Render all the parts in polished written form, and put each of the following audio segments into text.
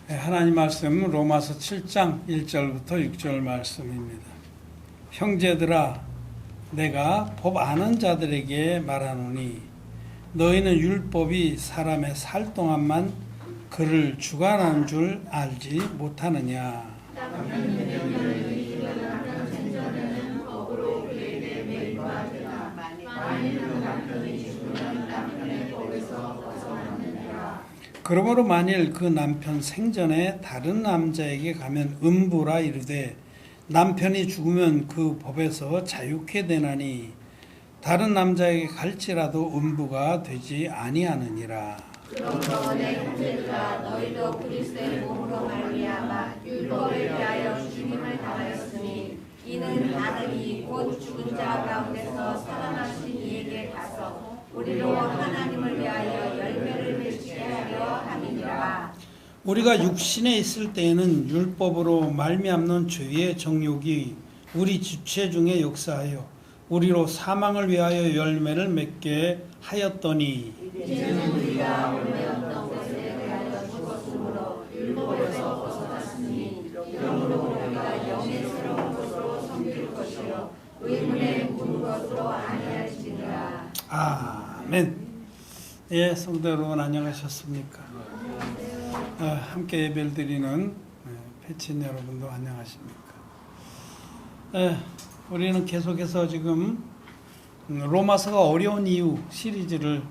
하나님 말씀 로마서 7장 1절부터 6절 말씀입니다. 형제들아 내가 법 아는 자들에게 말하노니 너희는 율법이 사람의 살 동안만 그를 주관한 줄 알지 못하느냐. 그러므로 만일 그 남편 생전에 다른 남자에게 가면 음부라 이르되 남편이 죽으면 그 법에서 자유케 되나니 다른 남자에게 갈지라도 음부가 되지 아니하느니라. 그러므로 내 형제들아 너희도 그리스도의 몸으로 말미암아 율법에 대하여 죽임을 당하였으니 이는 아들이 곧 죽은 자 가운데서 살아나신 이에게 가서 우리로 하나님을 위하여 열매를 맺게 하려 함이니라. 우리가 육신에 있을 때에는 율법으로 말미암는 죄의 정욕이 우리 지체 중에 역사하여 우리로 사망을 위하여 열매를 맺게 하였더니 이제는 우리가 원래 없던 것에 대하여 죽었으므로 율법에서 벗어났으니 이러므로 우리가 영의 새로운 것으로 섬길 것이요 의문의 묻은 것으로 아니할지니라. 아멘. 예, 성도 여러분 안녕하셨습니까? 함께 예배를 드리는 패친 여러분도 안녕하십니까? 우리는 계속해서 지금 로마서가 어려운 이유 시리즈를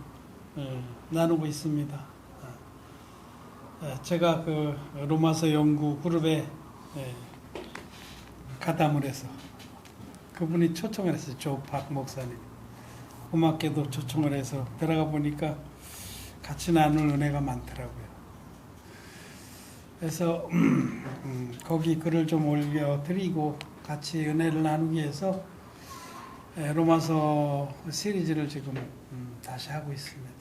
나누고 있습니다. 제가 그 로마서 연구 그룹에 가담을 해서 그분이 초청을 했어요. 조박 목사님. 고맙게도 초청을 해서 들어가 보니까 같이 나눌 은혜가 많더라고요. 그래서 거기 글을 좀 올려드리고 같이 은혜를 나누기 위해서 로마서 시리즈를 지금 다시 하고 있습니다.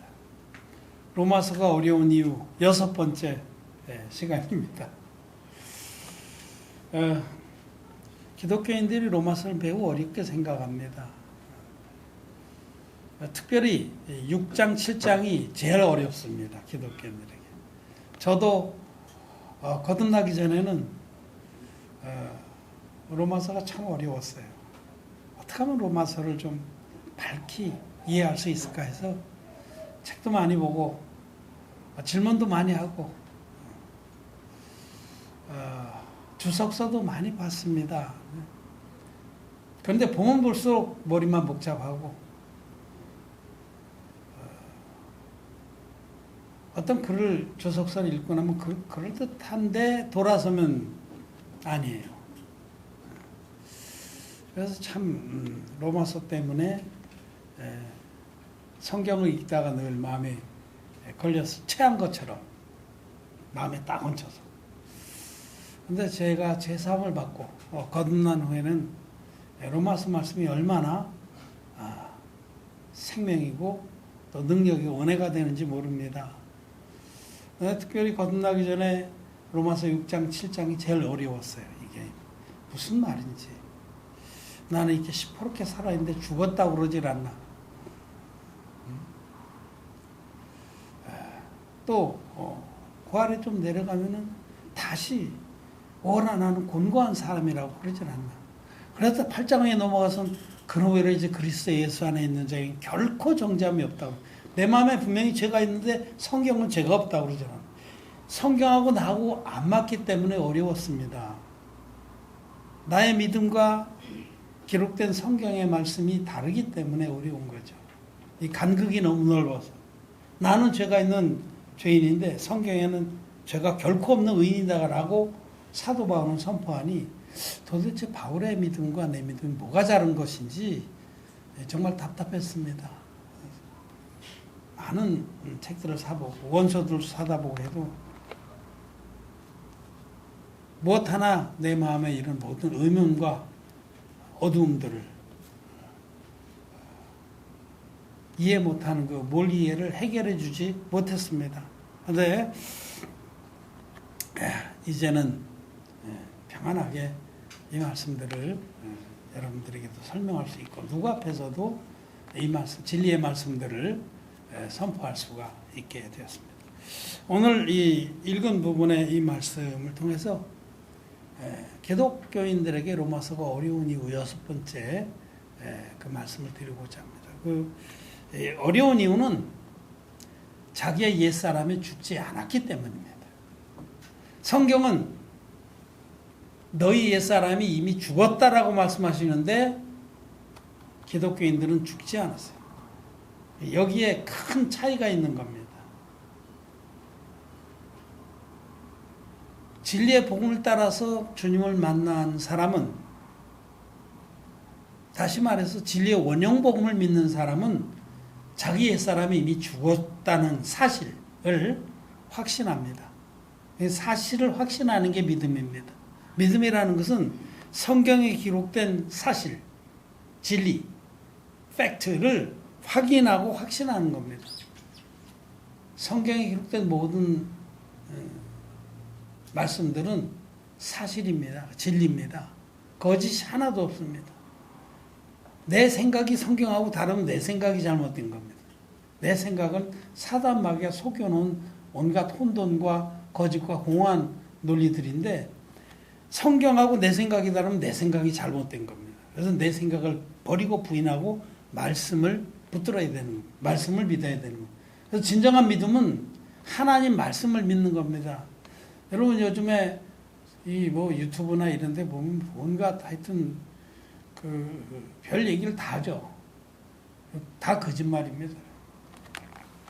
로마서가 어려운 이유 6번째 시간입니다. 기독교인들이 로마서를 매우 어렵게 생각합니다. 특별히 6장, 7장이 제일 어렵습니다. 기독교인들에게. 저도 거듭나기 전에는 로마서가 참 어려웠어요. 어떻게 하면 로마서를 좀 밝히 이해할 수 있을까 해서 책도 많이 보고 질문도 많이 하고 주석서도 많이 봤습니다. 그런데 보면 볼수록 머리만 복잡하고 어떤 글을 주석서를 읽고 나면 그럴듯한데 돌아서면 아니에요. 그래서 참 로마서 때문에 성경을 읽다가 늘 마음에 걸려서 체한 것처럼 마음에 딱 얹혀서. 근데 제가 제3을 받고 거듭난 후에는 로마서 말씀이 얼마나 생명이고 또 능력이 은혜가 되는지 모릅니다. 특별히 거듭나기 전에 로마서 6장, 7장이 제일 어려웠어요. 이게 무슨 말인지. 나는 이렇게 시퍼렇게 살아있는데 죽었다고 그러질 않나. 또 그 아래 좀 내려가면은 다시 오라 나는 곤고한 사람이라고 그러질 않나. 그래서 8장에 넘어가서는 그노외로 이제 그리스도 예수 안에 있는 자에게 결코 정죄함이 없다고. 내 마음에 분명히 죄가 있는데 성경은 죄가 없다고 그러잖아. 성경하고 나하고 안 맞기 때문에 어려웠습니다. 나의 믿음과 기록된 성경의 말씀이 다르기 때문에 어려운 거죠. 이 간극이 너무 넓어서. 나는 죄가 있는 죄인인데 성경에는 죄가 결코 없는 의인이다라고 사도 바울은 선포하니 도대체 바울의 믿음과 내 믿음이 뭐가 다른 것인지 정말 답답했습니다. 많은 책들을 사보고 원서들을 사다 보고 해도 무엇 하나 내 마음에 이런 모든 의문과 어두움들을 이해 못하는 그 몰이해를 해결해 주지 못했습니다. 그런데 이제는 평안하게 이 말씀들을 여러분들에게도 설명할 수 있고 누구 앞에서도 이 말씀, 진리의 말씀들을 선포할 수가 있게 되었습니다. 오늘 이 읽은 부분의 이 말씀을 통해서 기독교인들에게 로마서가 어려운 이유 6번째 그 말씀을 드리고자 합니다. 그 어려운 이유는 자기의 옛사람이 죽지 않았기 때문입니다. 성경은 너희 옛사람이 이미 죽었다라고 말씀하시는데 기독교인들은 죽지 않았어요. 여기에 큰 차이가 있는 겁니다. 진리의 복음을 따라서 주님을 만난 사람은, 다시 말해서 진리의 원형 복음을 믿는 사람은 자기 옛사람이 이미 죽었다는 사실을 확신합니다. 사실을 확신하는 게 믿음입니다. 믿음이라는 것은 성경에 기록된 사실, 진리, 팩트를 확인하고 확신하는 겁니다. 성경에 기록된 모든 말씀들은 사실입니다. 진리입니다. 거짓이 하나도 없습니다. 내 생각이 성경하고 다르면 내 생각이 잘못된 겁니다. 내 생각은 사단 마귀가 속여놓은 온갖 혼돈과 거짓과 공허한 논리들인데 성경하고 내 생각이 다르면 내 생각이 잘못된 겁니다. 그래서 내 생각을 버리고 부인하고 말씀을 붙들어야 되는 겁니다. 말씀을 믿어야 되는 겁니다. 그래서 진정한 믿음은 하나님 말씀을 믿는 겁니다. 여러분 요즘에 이 뭐 유튜브나 이런 데 보면 온갖 하여튼 별 얘기를 다 하죠. 다 거짓말입니다.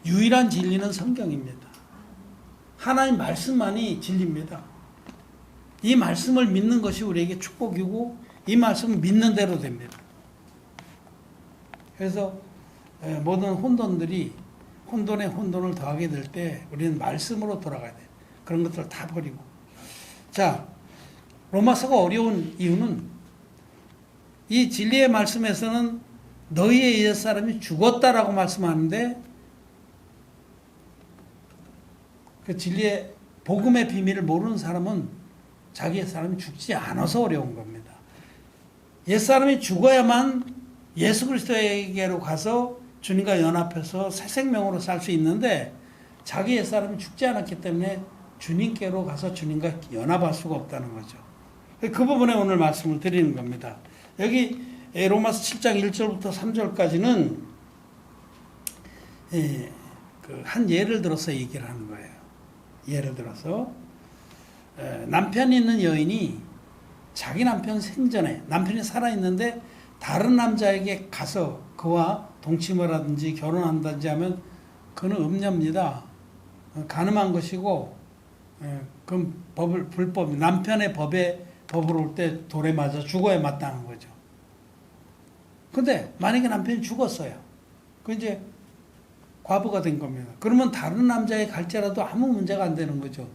유일한 진리는 성경입니다. 하나님 말씀만이 진리입니다. 이 말씀을 믿는 것이 우리에게 축복이고 이 말씀을 믿는 대로 됩니다. 그래서 모든 혼돈들이 혼돈에 혼돈을 더하게 될 때 우리는 말씀으로 돌아가야 돼요. 그런 것들을 다 버리고. 자, 로마서가 어려운 이유는 이 진리의 말씀에서는 너희의 옛사람이 죽었다라고 말씀하는데 그 진리의 복음의 비밀을 모르는 사람은 자기 옛사람이 죽지 않아서 어려운 겁니다. 옛사람이 죽어야만 예수 그리스도에게로 가서 주님과 연합해서 새 생명으로 살 수 있는데 자기 옛사람이 죽지 않았기 때문에 주님께로 가서 주님과 연합할 수가 없다는 거죠. 그 부분에 오늘 말씀을 드리는 겁니다. 여기 로마서 7장 1절부터 3절까지는 한 예를 들어서 얘기를 하는 거예요. 예를 들어서 남편이 있는 여인이 자기 남편 생전에 남편이 살아있는데 다른 남자에게 가서 그와 동침을 하든지 결혼한다든지 하면 그는 음녀입니다. 가늠한 것이고 그럼 불법, 남편의 법으로 올 때 돌에 맞아 죽어야 마땅한 거죠. 근데 만약에 남편이 죽었어요. 그 이제 과부가 된 겁니다. 그러면 다른 남자에 갈지라도 아무 문제가 안 되는 거죠.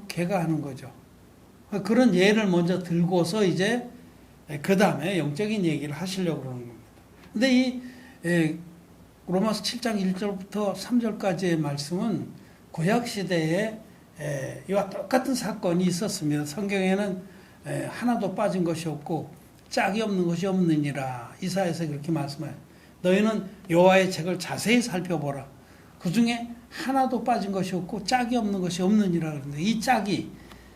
걔가 하는 거죠. 그런 예를 먼저 들고서 이제 그 다음에 영적인 얘기를 하시려고 그러는 겁니다. 근데 이 로마서 7장 1절부터 3절까지의 말씀은 구약시대에 이와 똑같은 사건이 있었습니다. 성경에는 하나도 빠진 것이 없고 짝이 없는 것이 없느니라. 이사야서 그렇게 말씀해요. 너희는 여호와의 책을 자세히 살펴보라. 그 중에 하나도 빠진 것이 없고 짝이 없는 것이 없느니라. 그런데 이 짝이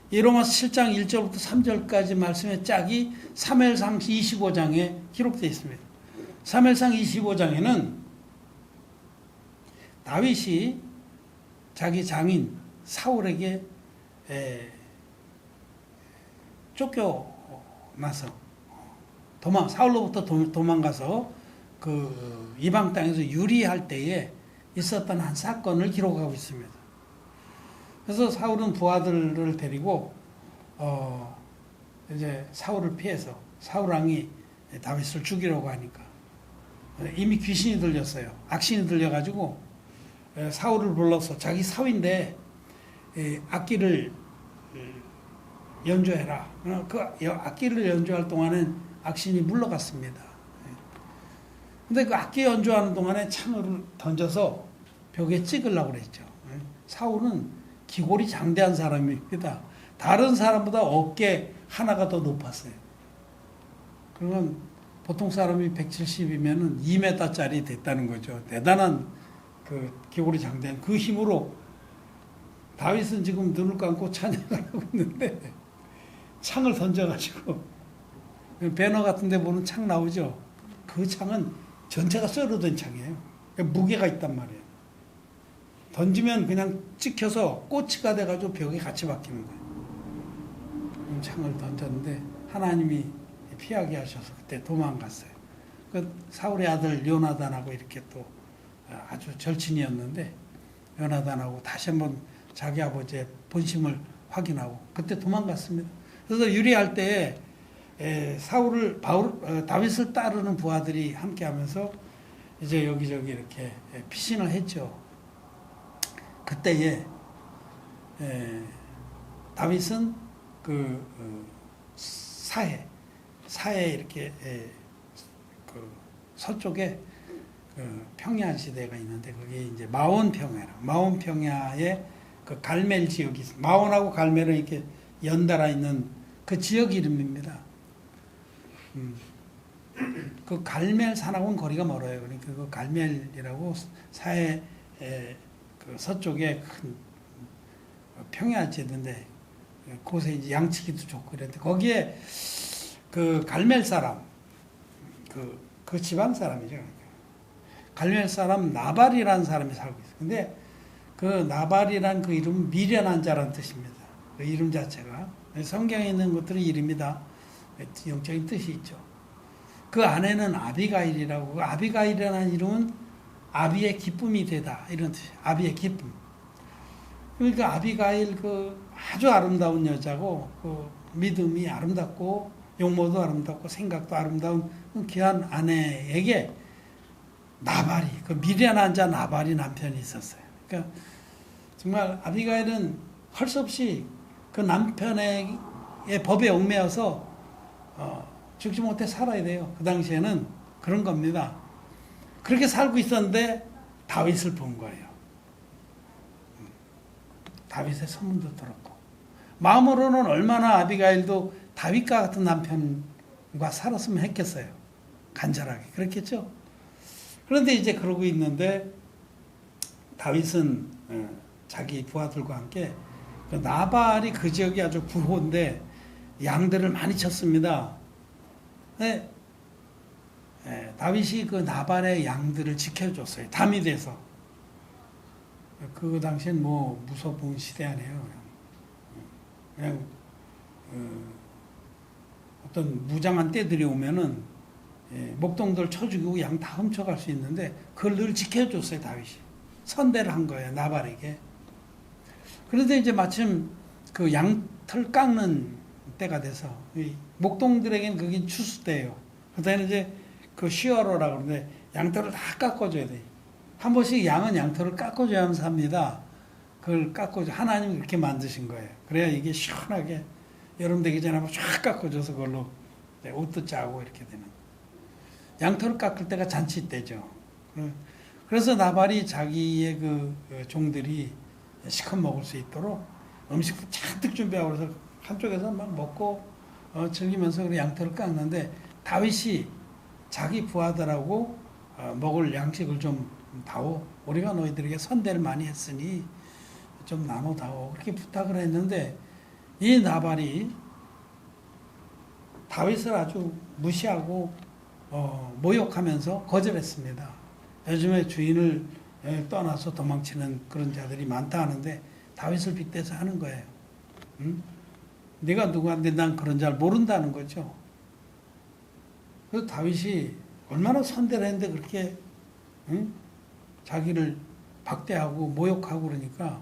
이 로마서 7장 1절부터 3절까지 말씀의 짝이 사무엘상 25장에 기록되어 있습니다. 사무엘상 25장에는 다윗이 자기 장인 사울에게 쫓겨나서 사울로부터 도망가서 그 이방 땅에서 유리할 때에 있었던 한 사건을 기록하고 있습니다. 그래서 사울은 부하들을 데리고 이제 사울을 피해서 사울 왕이 다윗을 죽이려고 하니까 이미 귀신이 들렸어요. 악신이 들려가지고 사울을 불러서 자기 사위인데 악기를 연주해라. 그 악기를 연주할 동안은 악신이 물러갔습니다. 근데 그 악기 연주하는 동안에 창을 던져서 벽에 찍으려고 그랬죠. 사울은 기골이 장대한 사람입니다. 다른 사람보다 어깨 하나가 더 높았어요. 그러면 보통 사람이 170이면 2m짜리 됐다는 거죠. 대단한 그 기골이 장대한 그 힘으로 다윗은 지금 눈을 감고 찬양을 하고 있는데 창을 던져가지고 배너 같은 데 보면 창 나오죠. 그 창은 전체가 쇠로 된 창이에요. 무게가 있단 말이에요. 던지면 그냥 찍혀서 꼬치가 돼가지고 벽에 같이 박히는 거예요. 창을 던졌는데 하나님이 피하게 하셔서 그때 도망갔어요. 그 사울의 아들 요나단하고 이렇게 또 아주 절친이었는데 요나단하고 다시 한번 자기 아버지의 본심을 확인하고 그때 도망갔습니다. 그래서 유리할 때 다윗을 따르는 부하들이 함께하면서 이제 여기저기 이렇게 피신을 했죠. 그때에 다윗은 사해 이렇게 그 서쪽에 평야 시대가 있는데 그게 이제 마온평야에 그 갈멜 지역이 있어요. 마온하고 갈멜은 이렇게 연달아 있는 그 지역 이름입니다. 그 갈멜 산하고는 거리가 멀어요. 그러니까 그 갈멜이라고 사해 그 서쪽에 큰 평야지인데 그곳에 이제 양치기도 좋고 그랬는데 거기에 그 갈멜 사람 그 지방 사람이죠. 갈멜 사람 나발이라는 사람이 살고 있어요. 근데 그 나발이란 그 이름은 미련한 자라는 뜻입니다. 그 이름 자체가 성경에 있는 것들은 이름이다. 영적인 뜻이 있죠. 그 아내는 아비가일이라고. 그 아비가일이라는 이름은 아비의 기쁨이 되다 이런 뜻이에요. 아비의 기쁨. 그러니까 아비가일 그 아주 아름다운 여자고 그 믿음이 아름답고 용모도 아름답고 생각도 아름다운 귀한 아내에게 나발이 그 미련한 자 나발이 남편이 있었어요. 그러니까 정말 아비가일은 할 수 없이 그 남편의 법에 얽매여서 죽지 못해 살아야 돼요. 그 당시에는 그런 겁니다. 그렇게 살고 있었는데 다윗을 본 거예요. 다윗의 소문도 들었고 마음으로는 얼마나 아비가일도 다윗과 같은 남편과 살았으면 했겠어요. 간절하게 그렇겠죠. 그런데 이제 그러고 있는데 다윗은 자기 부하들과 함께 그 나발이 그 지역이 아주 부호인데 양들을 많이 쳤습니다. 네. 다윗이 그 나발의 양들을 지켜줬어요. 담이 돼서. 그 당시엔 뭐 무서운 시대 아니에요. 그냥 어떤 무장한 떼들이 오면은 목동들 쳐 죽이고 양 다 훔쳐갈 수 있는데 그걸 늘 지켜줬어요. 다윗이. 선대를 한 거예요. 나발에게. 그런데 이제 마침 그 양털 깎는 때가 돼서 목동들에게는 그게 추수 때예요. 그다음에 이제 그 시어로라고 그러는데 양털을 다 깎아줘야 돼. 한 번씩 양은 양털을 깎아줘야 하면서 삽니다. 그걸 깎아줘. 하나님이 그렇게 만드신 거예요. 그래야 이게 시원하게 여름 되기 전에 한번 쫙 깎아줘서 그걸로 옷도 짜고 이렇게 되는. 양털을 깎을 때가 잔치 때죠. 그래서 나발이 자기의 그 종들이 시컷 먹을 수 있도록 음식도 잔뜩 준비하고 그래서 한쪽에서 막 먹고 즐기면서 그 양털을 깎는데 다윗이 자기 부하들하고 먹을 양식을 좀 다오. 우리가 너희들에게 선대를 많이 했으니 좀 나눠다오. 그렇게 부탁을 했는데 이 나발이 다윗을 아주 무시하고 모욕하면서 거절했습니다. 요즘에 주인을 떠나서 도망치는 그런 자들이 많다 하는데 다윗을 빗대서 하는 거예요. 응? 네가 누구한테 난 그런 줄 모른다는 거죠. 그래서 다윗이 얼마나 선대를 했는데 그렇게 응? 자기를 박대하고 모욕하고 그러니까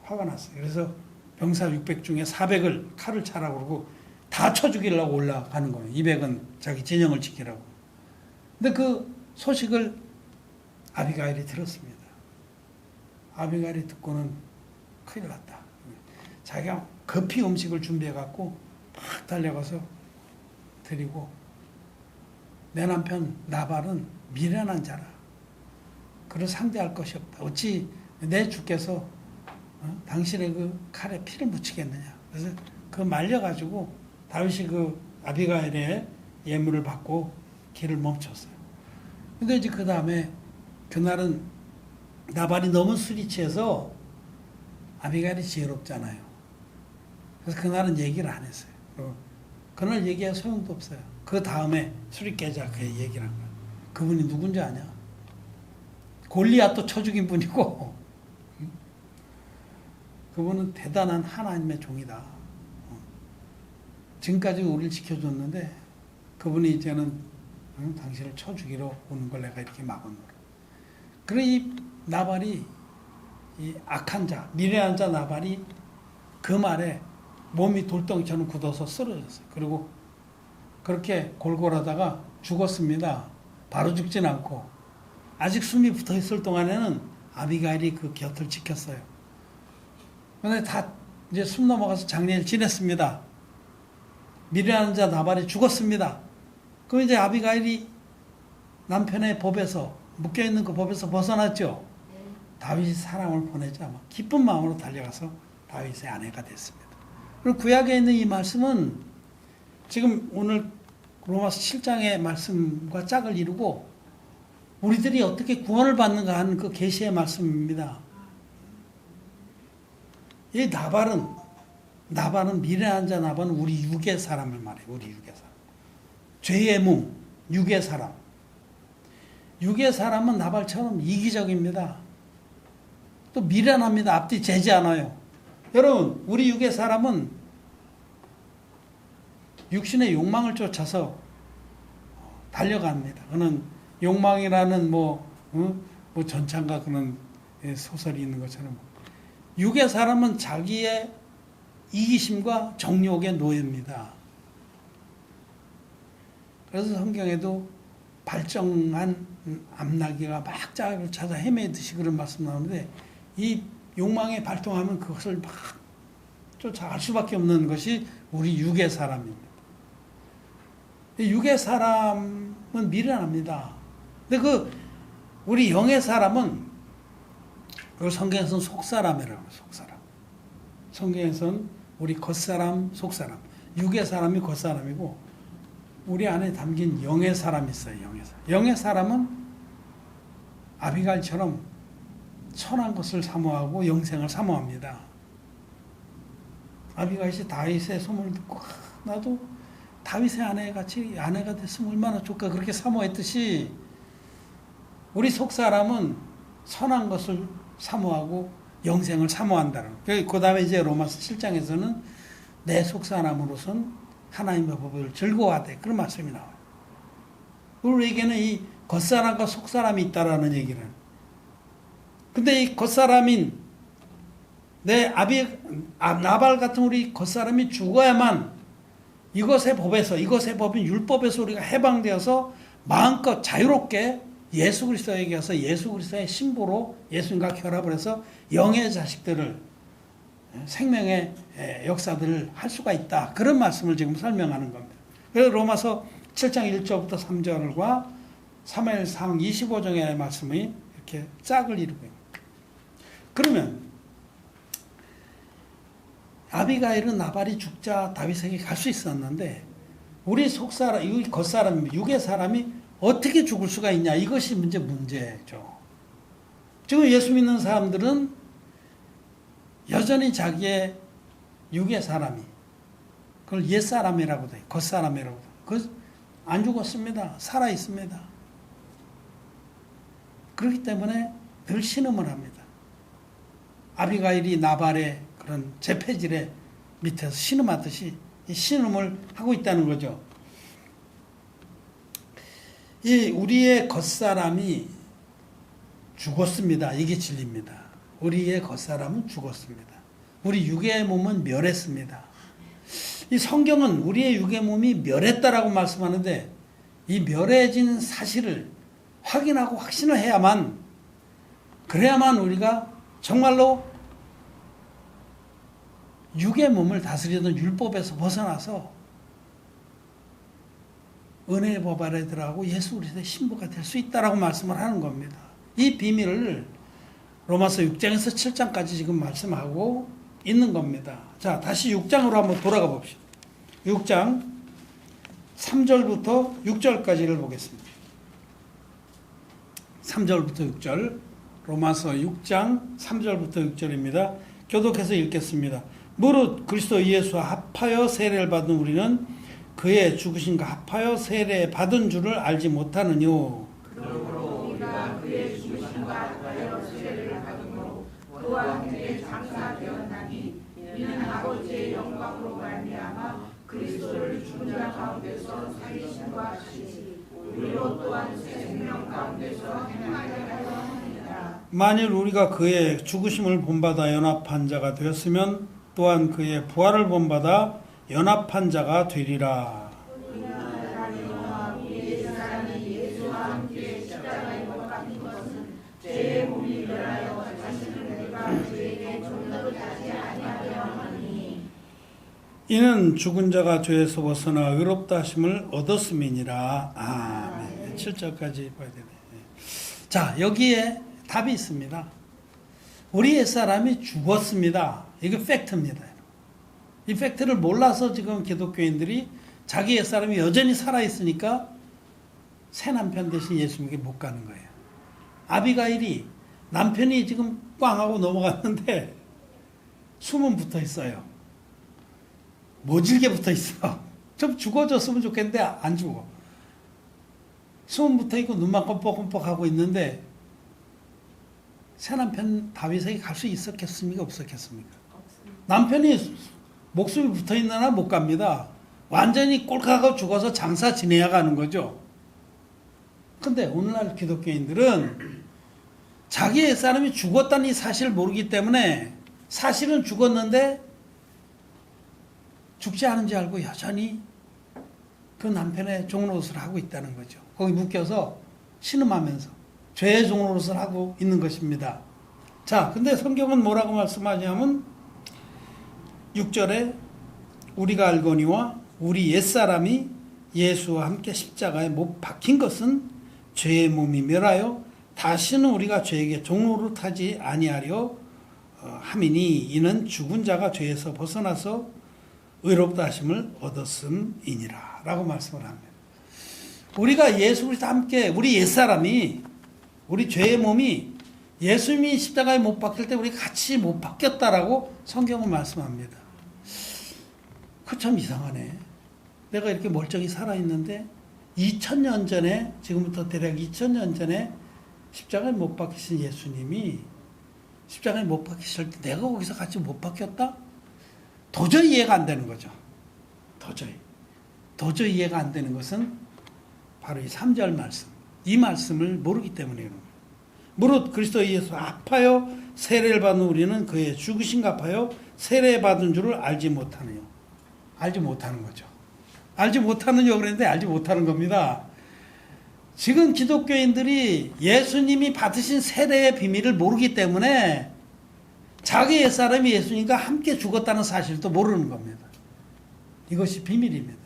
화가 났어요. 그래서 병사 600 중에 400을 칼을 차라고 그러고 다 쳐 죽이려고 올라가는 거예요. 200은 자기 진영을 지키라고. 근데 그 소식을 아비가일이 들었습니다. 아비가일이 듣고는 큰일 났다. 자기가 급히 음식을 준비해갖고 막 달려가서 드리고 내 남편 나발은 미련한 자라. 그를 상대할 것이 없다. 어찌 내 주께서 당신의 그 칼에 피를 묻히겠느냐. 그래서 그 말려가지고 다윗이 그 아비가일의 예물을 받고 길을 멈췄어요. 근데 이제 그 다음에 그날은 나발이 너무 술이 취해서 아비가일이 지혜롭잖아요. 그래서 그날은 얘기를 안 했어요. 그날 얘기할 소용도 없어요. 그 다음에 술이 깨자 그 얘기를 한 거예요. 그분이 누군지 아냐? 골리앗도 쳐 죽인 분이고 그분은 대단한 하나님의 종이다. 지금까지 우리를 지켜줬는데 그분이 이제는 당신을 쳐 죽이러 오는 걸 내가 이렇게 막았노라. 그래 이 나발이 이 악한 자, 미련한 자 나발이 그 말에 몸이 돌덩이처럼 굳어서 쓰러졌어요. 그리고 그렇게 골골하다가 죽었습니다. 바로 죽진 않고 아직 숨이 붙어 있을 동안에는 아비가일이 그 곁을 지켰어요. 그런데 다 이제 숨 넘어가서 장례를 지냈습니다. 미련한 자 나발이 죽었습니다. 그럼 이제 아비가일이 남편의 법에서 묶여있는 그 법에서 벗어났죠. 다윗이 사람을 보내자 기쁜 마음으로 달려가서 다윗의 아내가 됐습니다. 그리고 구약에 있는 이 말씀은 지금 오늘 로마서 7장의 말씀과 짝을 이루고 우리들이 어떻게 구원을 받는가 하는 그 계시의 말씀입니다. 이 나발은 미련한 자 나발은 우리 육의 사람을 말해요. 우리 육의 사람. 죄의 몸, 육의 사람. 육의 사람은 나발처럼 이기적입니다. 또 미련합니다. 앞뒤 재지 않아요. 여러분, 우리 육의 사람은 육신의 욕망을 쫓아서 달려갑니다. 그는 욕망이라는 뭐 전창가 그런 소설이 있는 것처럼 육의 사람은 자기의 이기심과 정욕의 노예입니다. 그래서 성경에도 발정한 암나귀가 막 짝을 찾아 헤매듯이 그런 말씀 나오는데 이 욕망에 발동하면 그것을 막 쫓아갈 수밖에 없는 것이 우리 육의 사람입니다. 육의 사람은 미련합니다. 근데 우리 영의 사람은 성경에서는 속사람이라고 해요. 속사람. 성경에서는 우리 겉사람, 속사람. 육의 사람이 겉사람이고 우리 안에 담긴 영의 사람이 있어요. 영의 사람. 영의 사람은 아비갈처럼 선한 것을 사모하고 영생을 사모합니다. 아비갈이 다윗의 소문을 듣고 나도 다윗의 아내가 됐으면 얼마나 좋을까 그렇게 사모했듯이 우리 속사람은 선한 것을 사모하고 영생을 사모한다는 거예요. 그 다음에 이제 로마서 7장에서는 내 속사람으로선 하나님의 법을 즐거워하되 그런 말씀이 나와요. 우리에게는 이 겉사람과 속사람이 있다라는 얘기를. 근데 이 겉사람인 나발 같은 우리 겉사람이 죽어야만 이것의 법인 율법에서 우리가 해방되어서 마음껏 자유롭게 예수 그리스도에게 와서 예수 그리스도의 신부로 예수님과 결합을 해서 영의 자식들을 생명의 역사들을 할 수가 있다. 그런 말씀을 지금 설명하는 겁니다. 그래서 로마서 7장 1절부터 3절과 사무엘상 25장의 말씀이 이렇게 짝을 이루고 있습니다. 그러면 아비가일은 나발이 죽자 다윗에게 갈 수 있었는데 우리 속사람, 이 겉사람, 육의 사람이 어떻게 죽을 수가 있냐 이것이 문제죠. 지금 예수 믿는 사람들은 여전히 자기의 육의 사람이 그걸 옛사람이라고도 해요. 겉사람이라고도 해요. 그 안 죽었습니다. 살아 있습니다. 그렇기 때문에 늘 신음을 합니다. 아비가일이 나발의 그런 제패질의 밑에서 신음하듯이 이 신음을 하고 있다는 거죠. 이 우리의 겉사람이 죽었습니다. 이게 진리입니다. 우리의 겉사람은 죽었습니다. 우리 육의 몸은 멸했습니다. 이 성경은 우리의 육의 몸이 멸했다라고 말씀하는데 이 멸해진 사실을 확인하고 확신을 그래야만 우리가 정말로 육의 몸을 다스리던 율법에서 벗어나서 은혜의 법 아래 들어가고 예수 그리스도의 신부가 될 수 있다라고 말씀을 하는 겁니다. 이 비밀을 로마서 6장에서 7장까지 지금 말씀하고 있는 겁니다. 자, 다시 6장으로 한번 돌아가 봅시다. 6장 3절부터 6절까지를 보겠습니다. 3절부터 6절, 로마서 6장 3절부터 6절입니다. 교독해서 읽겠습니다. 무릇 그리스도 예수와 합하여 세례를 받은 우리는 그의 죽으심과 합하여 세례 받은 줄을 알지 못하느뇨. 그러므로 우리가 그의 죽으심과 합하여 세례를 받음으로 그와 함께 장사되었나니 이는 아버지의 영광으로 말미암아 그리스도를 죽은 자 가운데서 살리심과 같이 우리로 또한 새 생명 가운데서 행하게 하려 합니다. 만일 우리가 그의 죽으심을 본받아 연합한 자가 되었으면 또한 그의 부활을 본받아 연합한 자가 되리라. 죄의 몸이 멸하여 자신을 우리가 죄에게 종로로 다시 아니하려 하니 이는 죽은 자가 죄에서 벗어나 의롭다 하심을 얻었음이니라. 아멘. 7절까지 봐야 되네. 자, 여기에 답이 있습니다. 우리 옛사람이 죽었습니다. 이거 팩트입니다. 이 팩트를 몰라서 지금 기독교인들이 자기 옛사람이 여전히 살아있으니까 새 남편 대신 예수님께 못 가는 거예요. 아비가일이 남편이 지금 꽝 하고 넘어갔는데 숨은 붙어 있어요. 모질게 붙어 있어. 좀 죽어줬으면 좋겠는데 안 죽어. 숨은 붙어 있고 눈만 껌뻑껌뻑 하고 있는데 새 남편 다윗에게 갈 수 있었겠습니까? 없었겠습니까? 남편이 목숨이 붙어 있느나 못 갑니다. 완전히 꼴깍하고 죽어서 장사 지내야 가는 거죠. 근데 오늘날 기독교인들은 자기 옛사람이 죽었다는 이 사실을 모르기 때문에 사실은 죽었는데 죽지 않은지 알고 여전히 그 남편의 종노릇을 하고 있다는 거죠. 거기 묶여서 신음하면서 죄의 종노릇을 하고 있는 것입니다. 자, 근데 성경은 뭐라고 말씀하냐면 6절에 우리가 알거니와 우리 옛사람이 예수와 함께 십자가에 못 박힌 것은 죄의 몸이 멸하여 다시는 우리가 죄에게 종노릇하지 아니하려 함이니 이는 죽은 자가 죄에서 벗어나서 의롭다 하심을 얻었음이니라 라고 말씀을 합니다. 우리가 예수 그리스도와 함께 우리 옛사람이 우리 죄의 몸이 예수님이 십자가에 못 박힐 때 우리 같이 못 박혔다라고 성경은 말씀합니다. 그 참 이상하네. 내가 이렇게 멀쩡히 살아있는데 2000년 전에 지금부터 대략 2000년 전에 십자가에 못 박히신 예수님이 십자가에 못 박히실 때 내가 거기서 같이 못 박혔다? 도저히 이해가 안 되는 거죠. 도저히 이해가 안 되는 것은 바로 이 3절 말씀. 이 말씀을 모르기 때문에 그런 거예요. 무릇 그리스도 예수 합하여 세례를 받은 우리는 그의 죽으신가 합하여 세례 받은 줄을 알지 못하느냐. 알지 못하는 거죠. 알지 못하느냐 그랬는데 알지 못하는 겁니다. 지금 기독교인들이 예수님이 받으신 세례의 비밀을 모르기 때문에 자기 옛사람이 예수님과 함께 죽었다는 사실도 모르는 겁니다. 이것이 비밀입니다.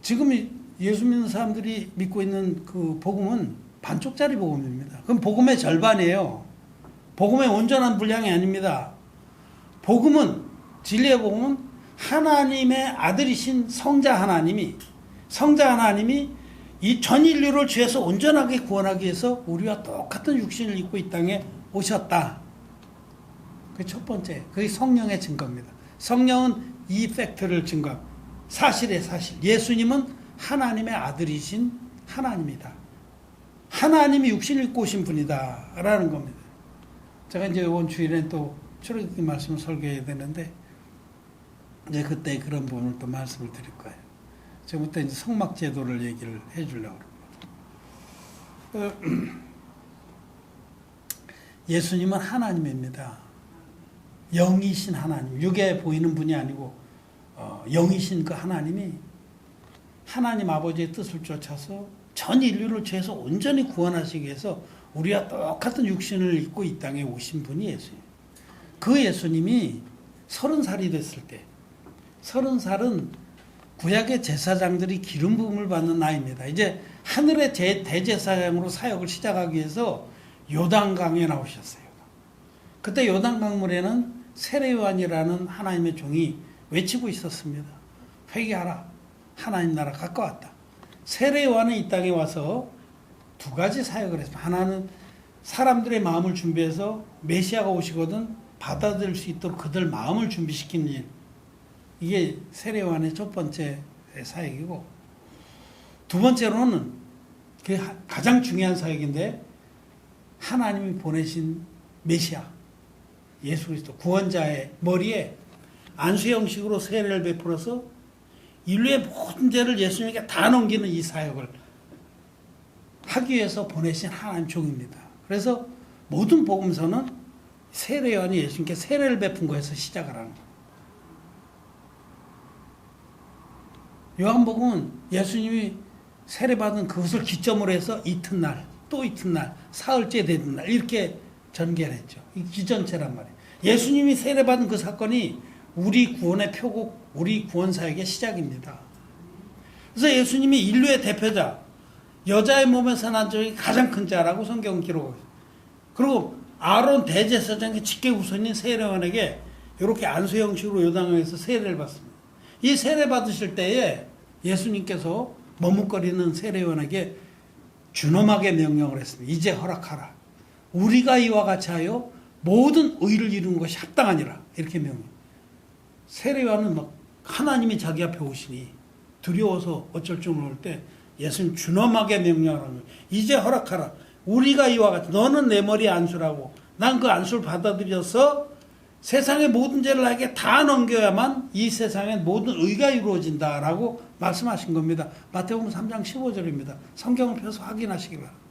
지금 예수 믿는 사람들이 믿고 있는 그 복음은 반쪽짜리 복음입니다. 그럼 복음의 절반이에요. 복음의 온전한 분량이 아닙니다. 복음은, 진리의 복음은 하나님의 아들이신 성자 하나님이 이 전 인류를 죄에서 온전하게 구원하기 위해서 우리와 똑같은 육신을 입고 이 땅에 오셨다. 그게 첫 번째. 그게 성령의 증거입니다. 성령은 이 팩트를 증거합니다. 사실의 사실. 예수님은 하나님의 아들이신 하나님이다. 하나님이 육신을 입고 오신 분이다. 라는 겁니다. 제가 이제 이번 주일에 또 출애굽기 말씀을 설교해야 되는데 이제 그때 그런 부분을 또 말씀을 드릴 거예요. 지금부터 이제 성막 제도를 얘기를 해 주려고 합니다. 예수님은 하나님입니다. 영이신 하나님, 육에 보이는 분이 아니고 영이신 그 하나님이 하나님 아버지의 뜻을 쫓아서 전 인류를 죄에서 온전히 구원하시기 위해서 우리와 똑같은 육신을 입고 이 땅에 오신 분이 예수님. 그 예수님이 30살이 됐을 때, 30살은 구약의 제사장들이 기름 부음을 받는 나이입니다. 이제 하늘의 대제사장으로 사역을 시작하기 위해서 요단강에 나오셨어요. 그때 요단강물에는 세례요한이라는 하나님의 종이 외치고 있었습니다. 회개하라. 하나님 나라 가까웠다. 세례요한은 이 땅에 와서 두 가지 사역을 했습니다. 하나는 사람들의 마음을 준비해서 메시아가 오시거든 받아들일 수 있도록 그들 마음을 준비시키는 일. 이게 세례요한의 첫 번째 사역이고, 두 번째로는 그 가장 중요한 사역인데, 하나님이 보내신 메시아 예수 그리스도 구원자의 머리에 안수 형식으로 세례를 베풀어서 인류의 모든 죄를 예수님에게 다 넘기는 이 사역을 하기 위해서 보내신 하나님 종입니다. 그래서 모든 복음서는 세례 요한이 예수님께 세례를 베푼 거에서 시작을 하는 거예요. 요한복음은 예수님이 세례받은 그것을 기점으로 해서 이튿날, 또 이튿날, 사흘째 되는 날 이렇게 전개를 했죠. 이 기전체란 말이에요. 예수님이 세례받은 그 사건이 우리 구원의 표곡, 우리 구원 사역의 시작입니다. 그래서 예수님이 인류의 대표자, 여자의 몸에서 난 적이 가장 큰 자라고 성경은 기록하고 있어요. 그리고 아론 대제사장의 직계 후손인 세례요한에게 이렇게 안수 형식으로 요단강에서 세례를 받습니다. 이 세례 받으실 때에 예수님께서 머뭇거리는 세례요한에게 준엄하게 명령을 했습니다. 이제 허락하라. 우리가 이와 같이 하여 모든 의를 이루는 것이 합당하니라. 이렇게 명령. 세례요한은 막 하나님이 자기 앞에 오시니 두려워서 어쩔 줄 모를 때 예수님 준엄하게 명령하는 거예요. 이제 허락하라. 우리가 이와 같이 너는 내 머리에 안수라고 난 그 안수를 받아들여서 세상의 모든 죄를 나에게 다 넘겨야만 이 세상의 모든 의가 이루어진다라고 말씀하신 겁니다. 마태복음 3장 15절입니다. 성경을 펴서 확인하시기 바랍니다.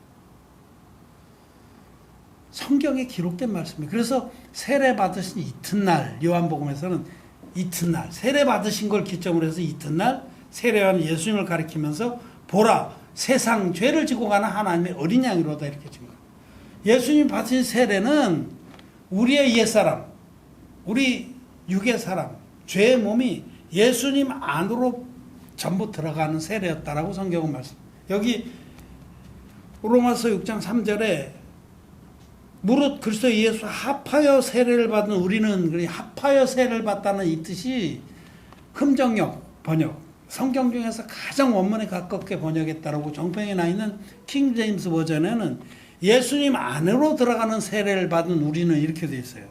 성경에 기록된 말씀이에요. 그래서 세례 받으신 이튿날 요한복음에서는 이튿날 세례 받으신 걸 기점으로 해서 이튿날 세례요한은 예수님을 가리키면서 보라 세상 죄를 지고 가는 하나님의 어린 양이로다 이렇게 준 거예요. 예수님 받으신 세례는 우리의 옛사람, 우리 육의 사람, 죄의 몸이 예수님 안으로 전부 들어가는 세례였다라고 성경은 말씀. 여기 로마서 6장 3절에 무릇 그리스도 예수 합하여 세례를 받은 우리는 합하여 세례를 받다는 이 뜻이 흠정역 번역 성경 중에서 가장 원문에 가깝게 번역했다라고 정평에 나 있는 킹 제임스 버전에는 예수님 안으로 들어가는 세례를 받은 우리는 이렇게 되어 있어요.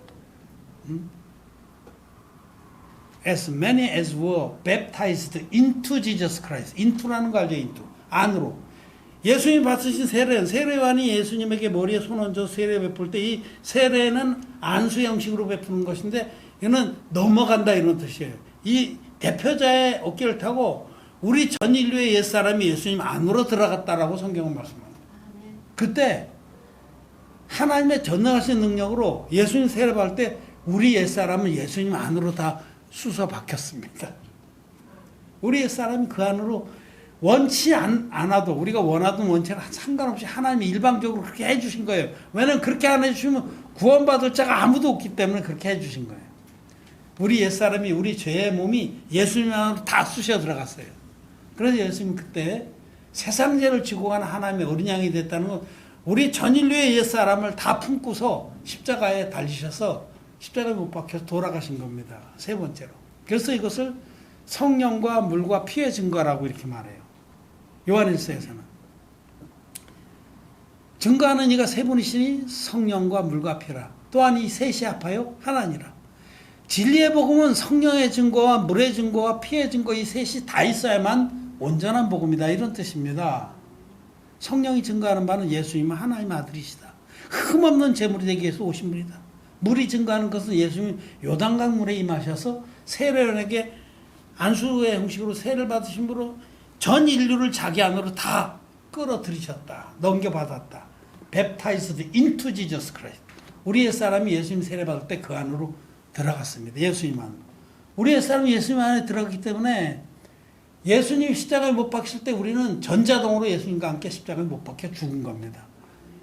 As many as were baptized into Jesus Christ. into라는 거 알죠? into. 안으로. 예수님 받으신 세례는 세례요한이 예수님에게 머리에 손 얹어 세례 베풀 때 이 세례는 안수 형식으로 베푸는 것인데 이거는 넘어간다 이런 뜻이에요. 이 대표자의 어깨를 타고 우리 전 인류의 옛사람이 예수님 안으로 들어갔다라고 성경은 말씀합니다. 그때 하나님의 전능하신 능력으로 예수님 세례 받을 때 우리 옛사람은 예수님 안으로 다 수서 박혔습니다. 우리 옛사람이 그 안으로 원치 않아도 우리가 원하든 원치 않아도 상관없이 하나님이 일방적으로 그렇게 해주신 거예요. 왜냐하면 그렇게 안 해주시면 구원받을 자가 아무도 없기 때문에 그렇게 해주신 거예요. 우리 옛사람이 우리 죄의 몸이 예수님 안으로 다 쑤셔 들어갔어요. 그래서 예수님 그때 세상 죄를 지고 가는 하나님의 어린 양이 됐다는 건 우리 전 인류의 옛사람을 다 품고서 십자가에 달리셔서 십자가에 못 박혀서 돌아가신 겁니다. 세 번째로. 그래서 이것을 성령과 물과 피의 증거라고 이렇게 말해요. 요한일서에서는. 증거하는 이가 세 분이시니 성령과 물과 피라. 또한 이 셋이 합하여 하나니라. 진리의 복음은 성령의 증거와 물의 증거와 피의 증거 이 셋이 다 있어야만 온전한 복음이다. 이런 뜻입니다. 성령이 증거하는 바는 예수님은 하나님의 아들이시다. 흠없는 제물이 되기 위해서 오신 분이다. 물이 증거하는 것은 예수님이 요단강 물에 임하셔서 세례요한에게 안수의 형식으로 세례를 받으신 분으로 전 인류를 자기 안으로 다 끌어들이셨다. 넘겨받았다. Baptized into Jesus Christ. 우리 옛사람이 예수님 세례 받을 때 그 안으로 들어갔습니다. 예수님 안으로. 우리 옛사람이 예수님 안에 들어갔기 때문에 예수님 십자가에 못 박힐 때 우리는 전자동으로 예수님과 함께 십자가에 못 박혀 죽은 겁니다.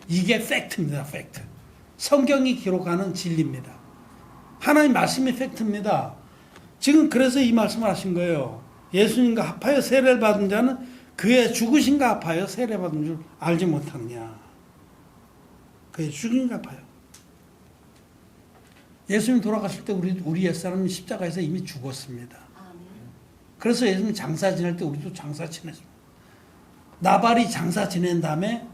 이게 팩트입니다. 팩트. 성경이 기록하는 진리입니다. 하나님 말씀이 팩트입니다. 지금 그래서 이 말씀을 하신 거예요. 예수님과 합하여 세례를 받은 자는 그의 죽으신가 합하여 세례 받은 줄 알지 못하느냐. 그의 죽으신가 합하여. 예수님 돌아가실 때 우리 옛사람은 십자가에서 이미 죽었습니다. 그래서 예수님 장사 지낼 때 우리도 장사 지냈습니다. 나발이 장사 지낸 다음에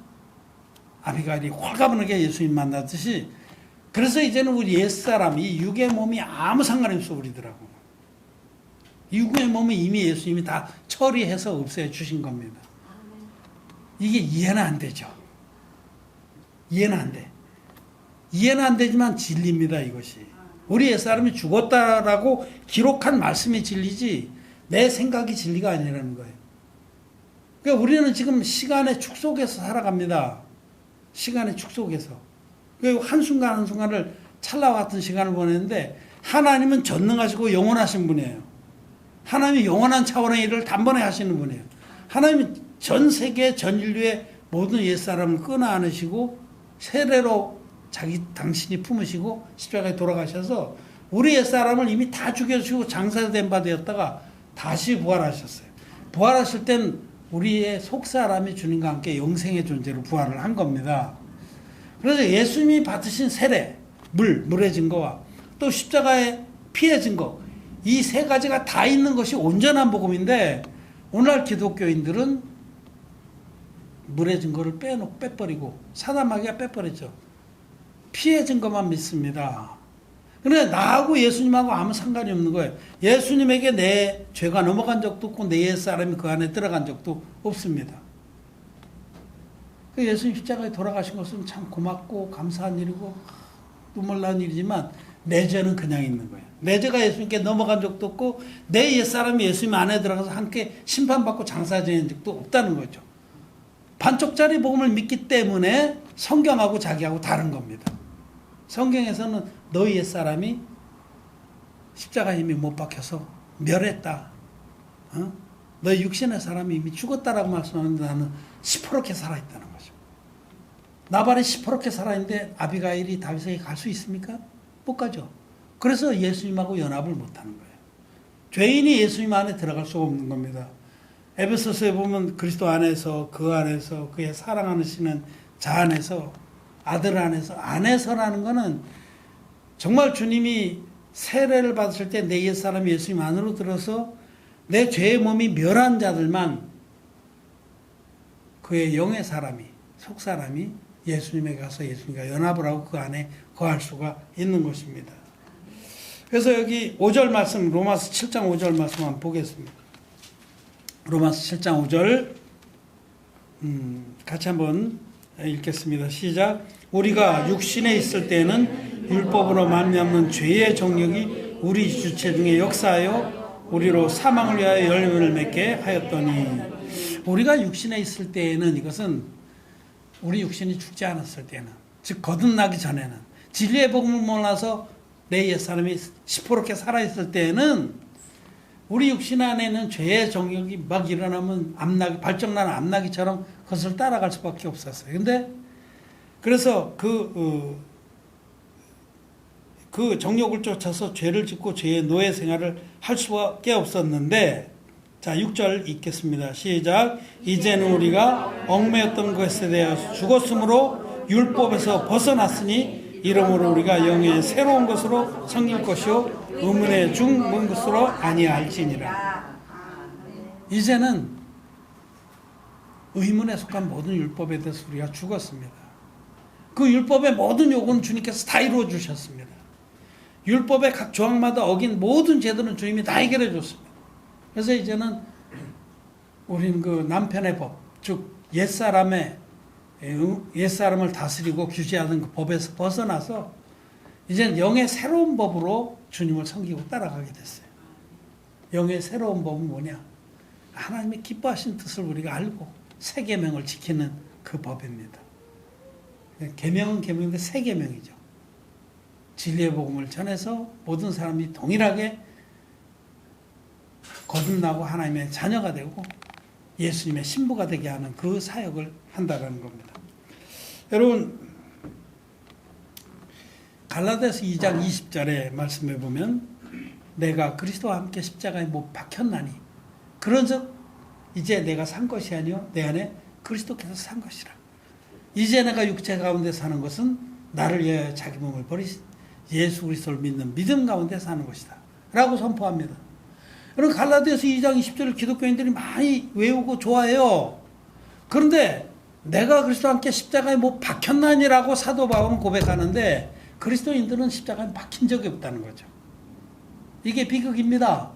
아비가일이 홀가분하게 예수님 만났듯이 그래서 이제는 우리 옛사람, 이 육의 몸이 아무 상관이 없어 버리더라고. 육의 몸은 이미 예수님이 다 처리해서 없애 주신 겁니다. 이게 이해는 안 되죠. 이해는 안 돼. 이해는 안 되지만 진리입니다, 이것이. 우리 옛사람이 죽었다라고 기록한 말씀이 진리지 내 생각이 진리가 아니라는 거예요. 그러니까 우리는 지금 시간의 축속에서 살아갑니다. 시간의 축속에서. 한순간 한순간을 찰나와 같은 시간을 보내는데 하나님은 전능하시고 영원하신 분이에요. 하나님이 영원한 차원의 일을 단번에 하시는 분이에요. 하나님은 전 세계 전 인류의 모든 옛사람을 끊어 안으시고 세례로 당신이 품으시고 십자가에 돌아가셔서 우리 옛사람을 이미 다 죽여주시고 장사된 바 되었다가 다시 부활하셨어요. 부활하실 땐 우리의 속사람이 주님과 함께 영생의 존재로 부활을 한 겁니다. 그래서 예수님이 받으신 세례, 물의 증거와 또 십자가의 피의 증거, 이 세 가지가 다 있는 것이 온전한 복음인데 오늘날 기독교인들은 물의 증거를 빼버리고 사단마귀가 빼버렸죠. 피의 증거만 믿습니다. 그런데 나하고 예수님하고 아무 상관이 없는 거예요. 예수님에게 내 죄가 넘어간 적도 없고 내 옛사람이 그 안에 들어간 적도 없습니다. 예수님 십자가에 돌아가신 것은 참 고맙고 감사한 일이고 눈물 나는 일이지만 내 죄는 그냥 있는 거예요. 내 죄가 예수님께 넘어간 적도 없고 내 옛사람이 예수님 안에 들어가서 함께 심판받고 장사 지낸 적도 없다는 거죠. 반쪽짜리 복음을 믿기 때문에 성경하고 자기하고 다른 겁니다. 성경에서는 너희 옛사람이 십자가에 이미 못 박혀서 멸했다. 너희 육신의 사람이 이미 죽었다라고 말씀하는데 나는 시퍼렇게 살아있다는 거죠. 나발이 시퍼렇게 살아있는데 아비가일이 다윗에게 갈 수 있습니까? 못 가죠. 그래서 예수님하고 연합을 못하는 거예요. 죄인이 예수님 안에 들어갈 수가 없는 겁니다. 에베소서에 보면 그리스도 안에서 그 안에서 그의 사랑하시는 자 안에서 아들 안에서라는 거는 정말 주님이 세례를 받으실 때 내 옛사람이 예수님 안으로 들어서 내 죄의 몸이 멸한 자들만 그의 영의 사람이 속사람이 예수님에게 가서 예수님과 연합을 하고 그 안에 거할 수가 있는 것입니다. 그래서 여기 5절 말씀 로마서 7장 5절 말씀 한번 보겠습니다. 로마서 7장 5절 같이 한번 읽겠습니다. 시작. 우리가 육신에 있을 때에는 율법으로 말미암는 죄의 정력이 우리 주체 중에 역사하여 우리로 사망을 위하여 열매를 맺게 하였더니 우리가 육신에 있을 때에는 이것은 우리 육신이 죽지 않았을 때는 즉 거듭나기 전에는 진리의 복음을 몰라서 내 옛사람이 시퍼렇게 살아있을 때에는 우리 육신 안에는 죄의 정력이 막 일어나면 발정나는 암나기처럼 그것을 따라갈 수밖에 없었어요. 근데 그래서 그 정욕을 쫓아서 죄를 짓고 죄의 노예 생활을 할 수밖에 없었는데 자 6절 읽겠습니다. 시작. 이제는 우리가 얽매였던 것에 대하여 죽었으므로 율법에서 벗어났으니 이러므로 우리가 영의 새로운 것으로 섬길 것이요 의문의 중문 것으로 아니할지니라. 이제는 의문에 속한 모든 율법에 대해서 우리가 죽었습니다. 그 율법의 모든 요구는 주님께서 다 이루어 주셨습니다. 율법의 각 조항마다 어긴 모든 죄들은 주님이 다 해결해 줬습니다. 그래서 이제는 우리는 그 남편의 법, 즉 옛사람을 다스리고 규제하는 그 법에서 벗어나서 이제는 영의 새로운 법으로 주님을 섬기고 따라가게 됐어요. 영의 새로운 법은 뭐냐? 하나님의 기뻐하신 뜻을 우리가 알고 새 계명을 지키는 그 법입니다. 계명은 계명인데 새 계명이죠. 진리의 복음을 전해서 모든 사람이 동일하게 거듭나고 하나님의 자녀가 되고 예수님의 신부가 되게 하는 그 사역을 한다는 겁니다. 여러분 갈라디아서 2장 20절에 말씀해 보면 내가 그리스도와 함께 십자가에 못 박혔나니 그런즉 이제 내가 산 것이 아니요 내 안에 그리스도께서 산 것이라. 이제 내가 육체 가운데 사는 것은 나를 위하여 자기 몸을 버리신 예수 그리스도를 믿는 믿음 가운데 사는 것이다 라고 선포합니다. 여러분 갈라디아서 2장 20절을 기독교인들이 많이 외우고 좋아해요. 그런데 내가 그리스도와 함께 십자가에 못 박혔나니라고 사도 바울은 고백하는데 그리스도인들은 십자가에 박힌 적이 없다는 거죠. 이게 비극입니다.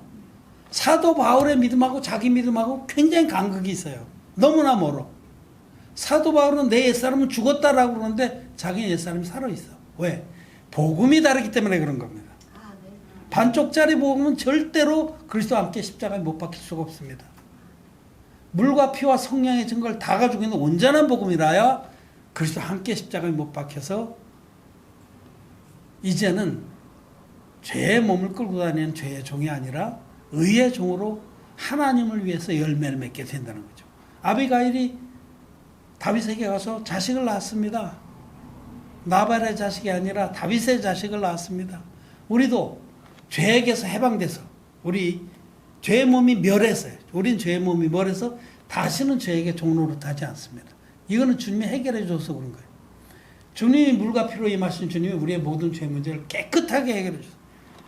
사도 바울의 믿음하고 자기 믿음하고 굉장히 간극이 있어요. 너무나 멀어. 사도 바울은 내 옛사람은 죽었다라고 그러는데 자기는 옛사람이 살아있어. 왜? 복음이 다르기 때문에 그런 겁니다. 반쪽짜리 복음은 절대로 그리스도와 함께 십자가에 못 박힐 수가 없습니다. 물과 피와 성령의 증거를 다 가지고 있는 온전한 복음이라야 그리스도와 함께 십자가에 못 박혀서 이제는 죄의 몸을 끌고 다니는 죄의 종이 아니라 의의 종으로 하나님을 위해서 열매를 맺게 된다는 거죠. 아비가일이 다윗에게 가서 자식을 낳았습니다. 나발의 자식이 아니라 다윗의 자식을 낳았습니다. 우리도 죄에게서 해방돼서 우리 죄의 몸이 멸했어요. 우린 죄의 몸이 멸해서 다시는 죄에게 종노릇하지 않습니다. 이거는 주님이 해결해 줘서 그런 거예요. 주님이 물과 피로 임하신 주님이 우리의 모든 죄 문제를 깨끗하게 해결해 줬어요.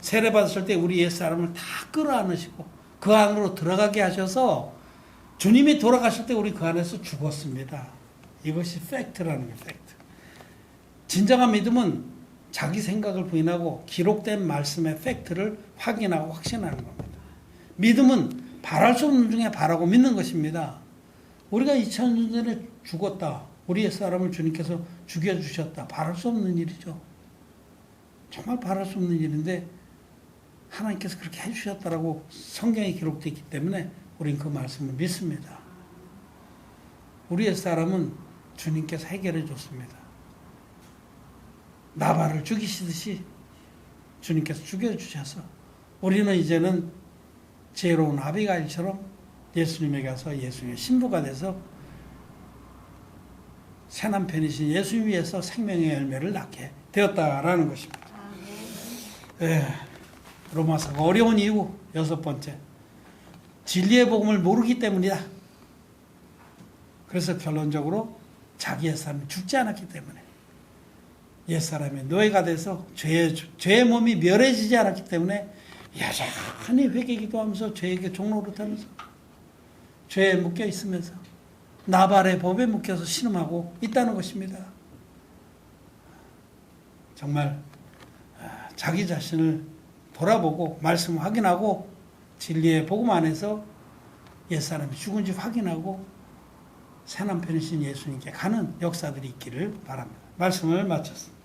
세례 받으실 때 우리 옛사람을 다 끌어안으시고 그 안으로 들어가게 하셔서 주님이 돌아가실 때 우리 그 안에서 죽었습니다. 이것이 팩트라는 거예요. 팩트. 진정한 믿음은 자기 생각을 부인하고 기록된 말씀의 팩트를 확인하고 확신하는 겁니다. 믿음은 바랄 수 없는 중에 바라고 믿는 것입니다. 우리가 2000년 전에 죽었다. 우리 옛사람을 주님께서 죽여주셨다. 바랄 수 없는 일이죠. 정말 바랄 수 없는 일인데 하나님께서 그렇게 해주셨다라고 성경에 기록되어 있기 때문에 우리는 그 말씀을 믿습니다. 우리 옛사람은 주님께서 해결해 줬습니다. 나발을 죽이시듯이 주님께서 죽여주셔서 우리는 이제는 지혜로운 아비가일처럼 예수님에게 가서 예수님의 신부가 돼서 새 남편이신 예수 위에서 생명의 열매를 낳게 되었다라는 것입니다. 로마서가 어려운 이유 6번째, 진리의 복음을 모르기 때문이다. 그래서 결론적으로 자기 옛사람이 죽지 않았기 때문에 옛사람의 노예가 돼서 죄의 몸이 멸해지지 않았기 때문에 여전히 회개기도하면서 죄에게 종노릇하면서 죄에 묶여 있으면서 나발의 법에 묶여서 신음하고 있다는 것입니다. 정말 자기 자신을 돌아보고 말씀 확인하고 진리의 복음 안에서 옛사람이 죽은지 확인하고 새 남편이신 예수님께 가는 역사들이 있기를 바랍니다. 말씀을 마쳤습니다.